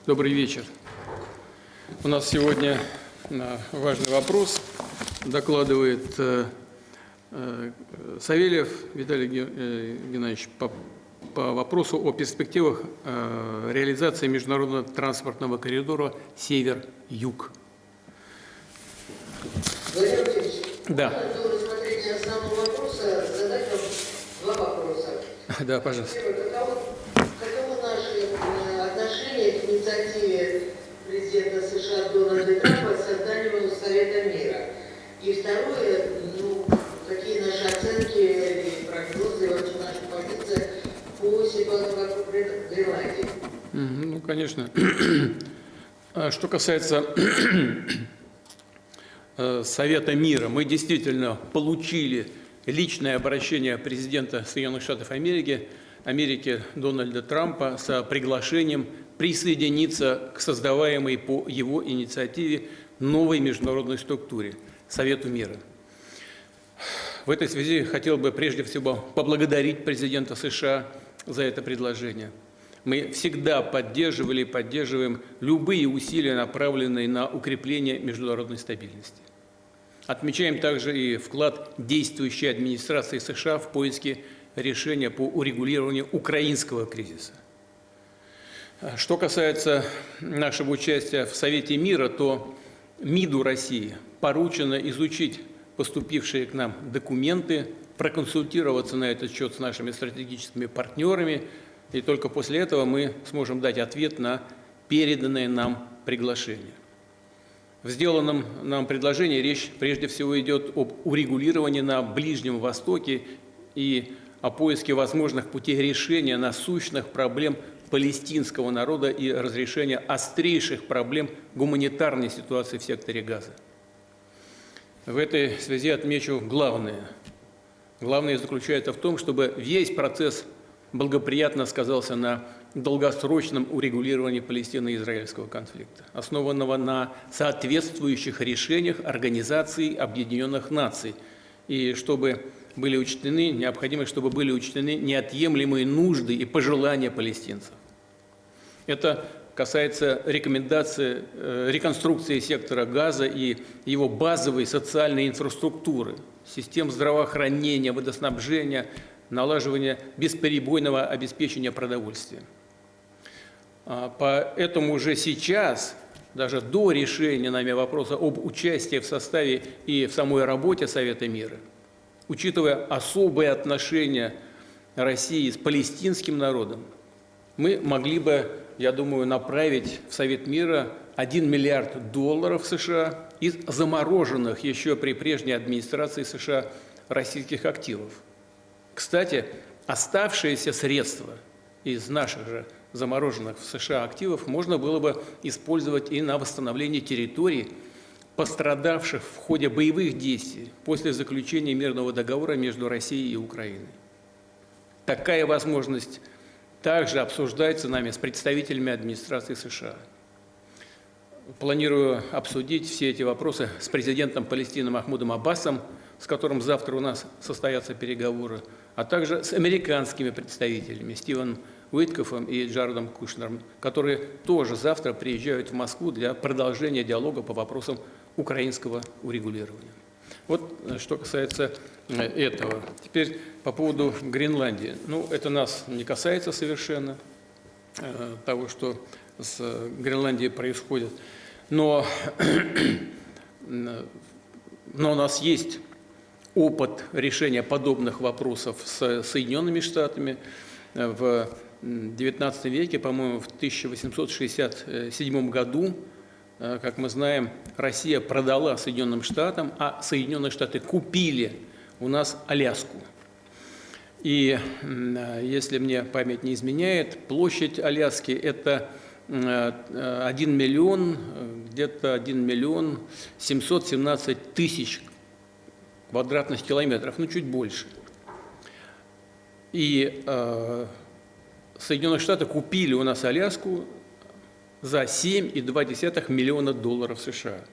Добрый вечер. У нас сегодня важный вопрос. Докладывает Савельев Виталий Геннадьевич по вопросу о перспективах реализации международного транспортного коридора Север-Юг. Владимир Владимирович, да. До рассмотрения основного вопроса задать вам два вопроса. Да, пожалуйста. Первое, каково наше отношение к инициативе президента США Дональда Трампа созданию Совета мира? И второе, какие наши оценки и прогнозы, вообще наша позиция по ситуации вокруг Гренландии? Ну, конечно. Что касается Совета мира, мы действительно получили личное обращение президента Соединенных Штатов Америки Дональда Трампа с приглашением присоединиться к создаваемой по его инициативе новой международной структуре – Совету мира. В этой связи хотел бы прежде всего поблагодарить президента США за это предложение. Мы всегда поддерживали и поддерживаем любые усилия, направленные на укрепление международной стабильности. Отмечаем также и вклад действующей администрации США в поиске решения по урегулированию украинского кризиса. Что касается нашего участия в Совете мира, то МИДу России поручено изучить поступившие к нам документы, проконсультироваться на этот счет с нашими стратегическими партнерами, и только после этого мы сможем дать ответ на переданное нам приглашение. В сделанном нам предложении речь прежде всего идет об урегулировании на Ближнем Востоке и о поиске возможных путей решения насущных проблем палестинского народа и разрешения острейших проблем гуманитарной ситуации в секторе Газа. В этой связи отмечу главное. Главное заключается в том, чтобы весь процесс благоприятно сказался на долгосрочном урегулировании палестино-израильского конфликта, основанного на соответствующих решениях Организации Объединенных Наций, и чтобы были учтены, необходимо, чтобы были учтены неотъемлемые нужды и пожелания палестинцев. Это касается реконструкции сектора Газа и его базовой социальной инфраструктуры, систем здравоохранения, водоснабжения, налаживания бесперебойного обеспечения продовольствием. Поэтому уже сейчас, даже до решения нами вопроса об участии в составе и в самой работе Совета мира, учитывая особые отношения России с палестинским народом, мы могли бы, я думаю, направить в Совет мира $1 миллиард США из замороженных еще при прежней администрации США российских активов. Кстати, оставшиеся средства из наших же замороженных в США активов можно было бы использовать и на восстановление территорий, пострадавших в ходе боевых действий после заключения мирного договора между Россией и Украиной. Такая возможность также обсуждается нами с представителями администрации США. Планирую обсудить все эти вопросы с президентом Палестины Махмудом Аббасом, с которым завтра у нас состоятся переговоры, а также с американскими представителями Стивеном Уиткофом и Джаредом Кушнером, которые тоже завтра приезжают в Москву для продолжения диалога по вопросам украинского урегулирования. Вот что касается этого. Теперь по поводу Гренландии. Это нас не касается совершенно, того, что с Гренландией происходит. Но у нас есть опыт решения подобных вопросов с Соединенными Штатами. В XIX веке, по-моему, в 1867 году, как мы знаем, Россия продала Соединенным Штатам, а Соединенные Штаты купили у нас Аляску. И если мне память не изменяет, площадь Аляски – это 1 миллион 717 тысяч квадратных километров, чуть больше. И Соединенные Штаты купили у нас Аляску за $7,2 миллиона США.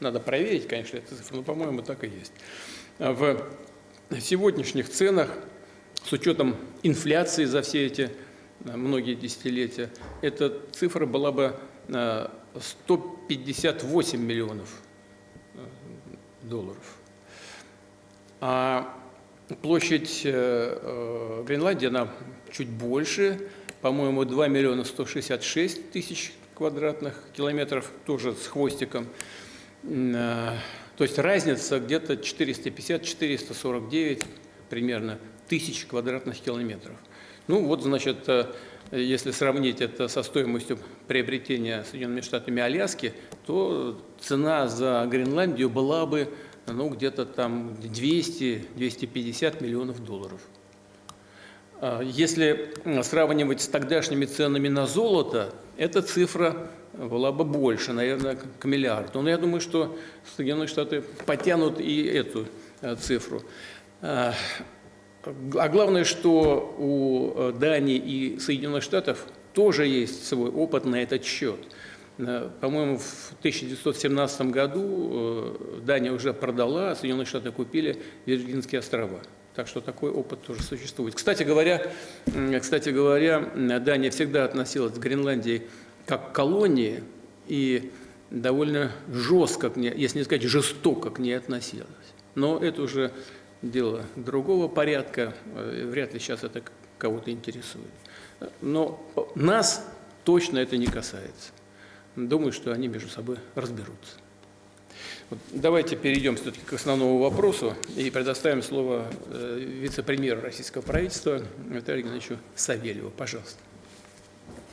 Надо проверить, конечно, эту цифру, но, по-моему, так и есть. В сегодняшних ценах, с учетом инфляции за все эти многие десятилетия, эта цифра была бы 158 миллионов долларов. А площадь Гренландии, она чуть больше, по-моему, 2 миллиона 166 тысяч квадратных километров, тоже с хвостиком. То есть разница где-то 450-449 примерно тысяч квадратных километров. Ну вот, значит, если сравнить это со стоимостью приобретения Соединенными Штатами Аляски, то цена за Гренландию была бы, ну, где-то там 200-250 миллионов долларов. Если сравнивать с тогдашними ценами на золото, эта цифра была бы больше, наверное, к миллиарду. Но я думаю, что Соединенные Штаты потянут и эту цифру. А главное, что у Дании и Соединенных Штатов тоже есть свой опыт на этот счет. По-моему, в 1917 году Дания уже продала, а Соединенные Штаты купили Виргинские острова. Так что такой опыт тоже существует. Кстати говоря, Дания всегда относилась к Гренландии как к колонии и довольно жестко, если не сказать жестоко, к ней относилась. Но это уже дело другого порядка, вряд ли сейчас это кого-то интересует. Но нас точно это не касается. Думаю, что они между собой разберутся. Вот давайте перейдем все-таки к основному вопросу и предоставим слово вице-премьеру российского правительства Виталию Геннадьевичу Савельеву. Пожалуйста.